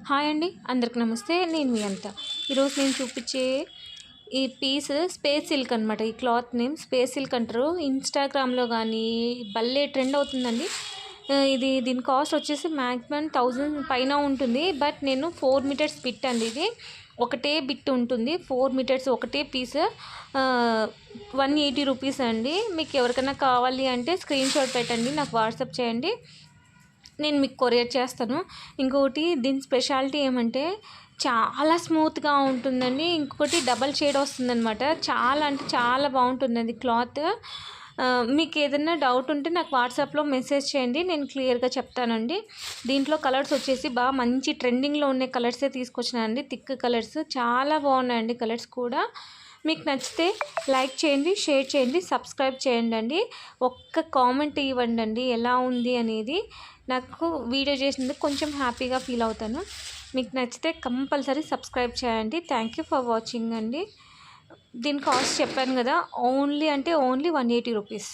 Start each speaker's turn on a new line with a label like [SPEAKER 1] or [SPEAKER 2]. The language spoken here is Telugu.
[SPEAKER 1] హాయ్ అండి, అందరికి నమస్తే. నేను మీ అంత ఈరోజు నేను చూపించే ఈ పీస్ స్పేస్ సిల్క్ అనమాట. ఈ క్లాత్ నేమ్ స్పేస్ సిల్క్ అంటారు. ఇన్స్టాగ్రామ్లో కానీ భలే ట్రెండ్ అవుతుందండి. దీని కాస్ట్ వచ్చేసి మ్యాక్సిమం 1000 పైన ఉంటుంది. బట్ నేను 4 మీటర్స్ బిట్ అండి. ఇది ఒకటే బిట్ ఉంటుంది. 4 మీటర్స్ ఒకటే పీస్. 180 రూపీస్ అండి. మీకు ఎవరికైనా కావాలి అంటే స్క్రీన్ షాట్ పెట్టండి, నాకు వాట్సాప్ చేయండి, నేను మీకు కొరియర్ చేస్తాను. ఇంకొకటి దీని స్పెషాలిటీ ఏమంటే చాలా స్మూత్గా ఉంటుందండి. ఇంకొకటి డబల్ షేడ్ వస్తుందన్నమాట. చాలా అంటే చాలా బాగుంటుందండి క్లాత్. మీకు ఏదైనా డౌట్ ఉంటే నాకు వాట్సాప్లో మెసేజ్ చేయండి, నేను క్లియర్గా చెప్తానండి. దీంట్లో కలర్స్ వచ్చేసి బాగా మంచి ట్రెండింగ్లో ఉండే కలర్సే తీసుకొచ్చినానండి. థిక్ కలర్స్ చాలా బాగున్నాయండి. కలర్స్ కూడా మీకు నచ్చితే లైక్ చేయండి, షేర్ చేయండి, సబ్స్క్రైబ్ చేయండి అండి. ఒక్క కామెంట్ ఇవ్వండి అండి ఎలా ఉంది అనేది. నాకు వీడియో చేసినందుకు కొంచెం హ్యాపీగా ఫీల్ అవుతాను. మీకు నచ్చితే కంపల్సరీ సబ్స్క్రైబ్ చేయండి. థ్యాంక్ యూ ఫర్ వాచింగ్ అండి. దీని కాస్ట్ చెప్పాను కదా, ఓన్లీ 180 రూపీస్.